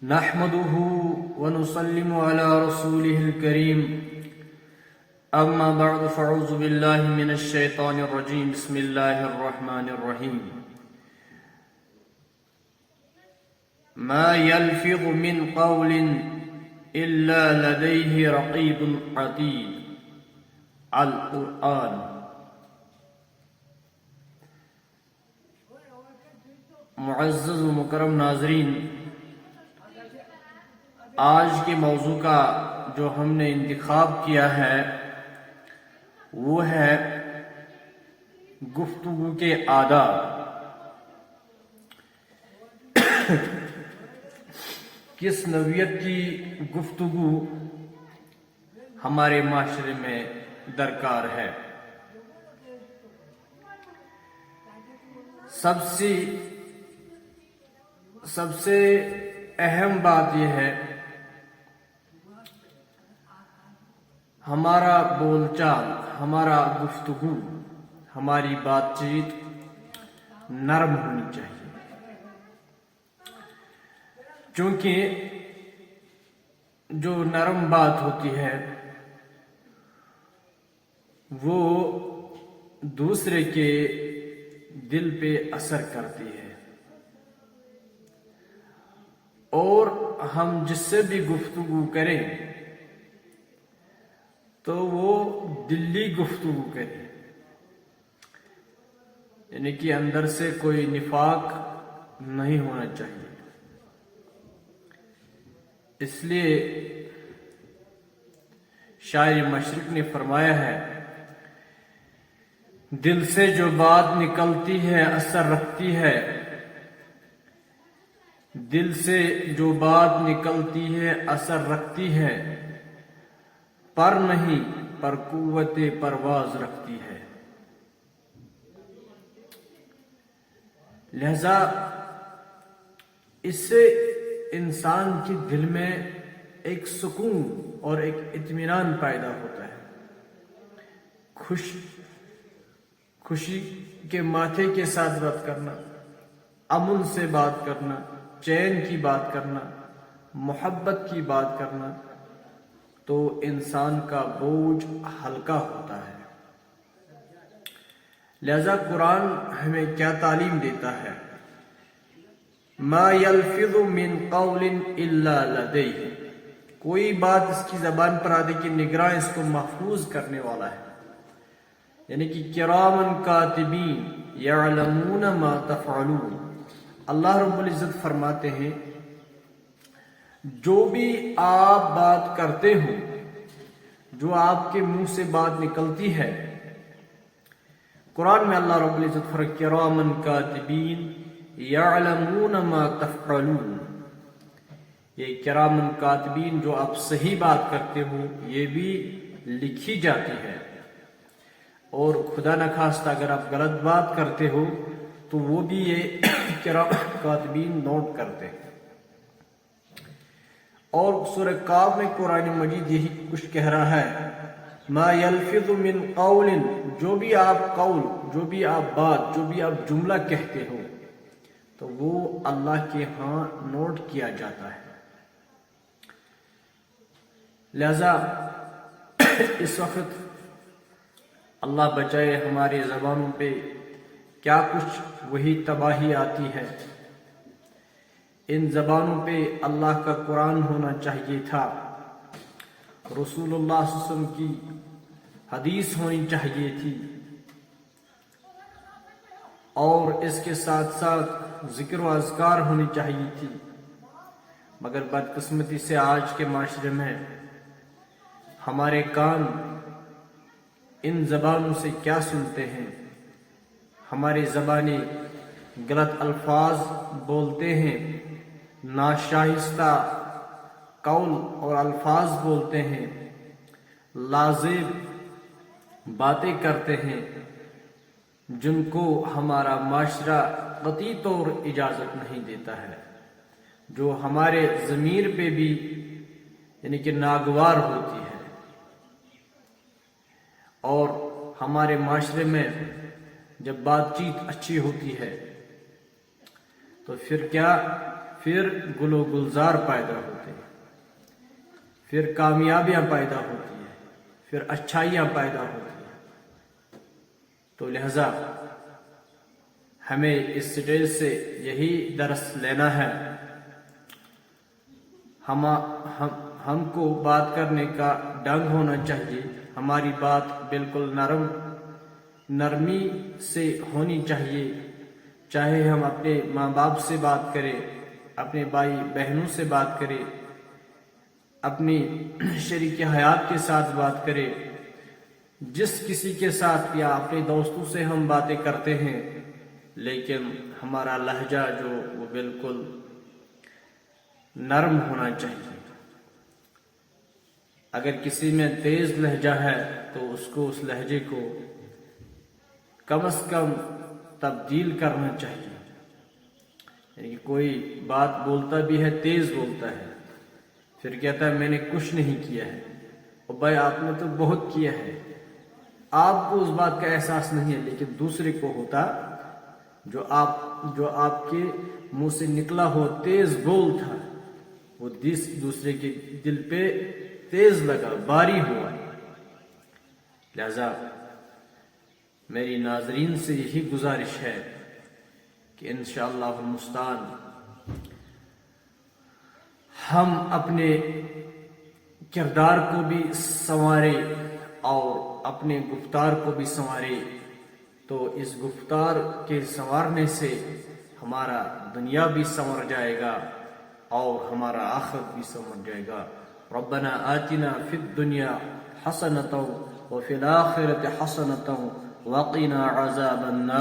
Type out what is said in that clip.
نحمده ونسلم على رسوله الكريم أما بعد فأعوذ بالله من الشيطان الرجيم بسم الله الرحمن الرحيم ما يلفظ من قول إلا لديه رقيب عتيد القرآن۔ معزز و مکرم ناظرین، آج کے موضوع کا جو ہم نے انتخاب کیا ہے وہ ہے گفتگو کے آداب۔ کس نوعیت کی گفتگو ہمارے معاشرے میں درکار ہے؟ سب سے اہم بات یہ ہے ہمارا بول چال، ہمارا گفتگو، ہماری بات چیت نرم ہونی چاہیے، چونکہ جو نرم بات ہوتی ہے وہ دوسرے کے دل پہ اثر کرتی ہے، اور ہم جس سے بھی گفتگو کریں تو وہ دلی گفتگو کرے، یعنی کہ اندر سے کوئی نفاق نہیں ہونا چاہیے۔ اس لیے شاعر مشرق نے فرمایا ہے، دل سے جو بات نکلتی ہے اثر رکھتی ہے، دل سے جو بات نکلتی ہے اثر رکھتی ہے، پر نہیں پر قوت پرواز رکھتی ہے۔ لہذا اس سے انسان کے دل میں ایک سکون اور ایک اطمینان پیدا ہوتا ہے۔ خوشی کے ماتھے کے ساتھ بات کرنا، امن سے بات کرنا، چین کی بات کرنا، محبت کی بات کرنا، تو انسان کا بوجھ ہلکا ہوتا ہے۔ لہذا قرآن ہمیں کیا تعلیم دیتا ہے؟ ما یلفظ من قول الا لدیہ، کوئی بات اس کی زبان پر آدھے کہ نگراں اس کو محفوظ کرنے والا ہے، یعنی کہ کرامن کاتبین یعلمون ما تفعلون۔ اللہ رب العزت فرماتے ہیں جو بھی آپ بات کرتے ہو، جو آپ کے منہ سے بات نکلتی ہے، قرآن میں اللہ رب العزت فرماتے ہیں کرامن کاتبین یعلمون ما تفعلون۔ یہ کرامن کاتبین جو آپ صحیح بات کرتے ہو یہ بھی لکھی جاتی ہے، اور خدا نخواستہ اگر آپ غلط بات کرتے ہو تو وہ بھی یہ کرامن کاتبین نوٹ کرتے ہیں۔ اور سورہ قاف میں قرآن مجید یہی کچھ کہہ رہا ہے، ما یلفظ من قول، جو بھی آپ قول، جو بھی آپ بات، جو بھی آپ جملہ کہتے ہو تو وہ اللہ کے ہاں نوٹ کیا جاتا ہے۔ لہذا اس وقت اللہ بچائے ہماری زبانوں پہ کیا کچھ وہی تباہی آتی ہے۔ ان زبانوں پہ اللہ کا قرآن ہونا چاہیے تھا، رسول اللہ صلی اللہ علیہ وسلم کی حدیث ہونی چاہیے تھی، اور اس کے ساتھ ساتھ ذکر و اذکار ہونی چاہیے تھی، مگر بدقسمتی سے آج کے معاشرے میں ہمارے کان ان زبانوں سے کیا سنتے ہیں؟ ہماری زبانیں غلط الفاظ بولتے ہیں، ناشائستہ قول اور الفاظ بولتے ہیں، لازم باتیں کرتے ہیں جن کو ہمارا معاشرہ قطعی طور اجازت نہیں دیتا ہے، جو ہمارے ضمیر پہ بھی یعنی کہ ناگوار ہوتی ہے۔ اور ہمارے معاشرے میں جب بات چیت اچھی ہوتی ہے تو پھر پھر گل و گلزار پیدا ہوتے ہیں، پھر کامیابیاں پیدا ہوتی ہیں، پھر اچھائیاں پیدا ہوتی ہیں۔ تو لہذا ہمیں اس سٹیج سے یہی درس لینا ہے، ہم کو بات کرنے کا ڈنگ ہونا چاہیے، ہماری بات بالکل نرمی سے ہونی چاہیے، چاہے ہم اپنے ماں باپ سے بات کریں، اپنے بھائی بہنوں سے بات کریں، اپنی شریک حیات کے ساتھ بات کریں، جس کسی کے ساتھ یا اپنے دوستوں سے ہم باتیں کرتے ہیں، لیکن ہمارا لہجہ جو وہ بالکل نرم ہونا چاہیے۔ اگر کسی میں تیز لہجہ ہے تو اس کو اس لہجے کو کم از کم تبدیل کرنا چاہیے، یعنی کہ کوئی بات بولتا بھی ہے تیز بولتا ہے، پھر کہتا ہے میں نے کچھ نہیں کیا ہے، اور بھائی آپ نے تو بہت کیا ہے، آپ کو اس بات کا احساس نہیں ہے لیکن دوسرے کو ہوتا، جو آپ کے منہ سے نکلا ہو تیز بول تھا، وہ دوسرے کے دل پہ تیز لگا، باری ہوا۔ لہذا میری ناظرین سے یہی گزارش ہے کہ انشاءاللہ المستعان ہم اپنے کردار کو بھی سنوارے اور اپنے گفتار کو بھی سنوارے، تو اس گفتار کے سنوارنے سے ہمارا دنیا بھی سنور جائے گا اور ہمارا آخرت بھی سنور جائے گا۔ ربنا آتنا فی الدنیا حسنۃ وفی الآخرۃ حسنۃ وقنا عذاب النار۔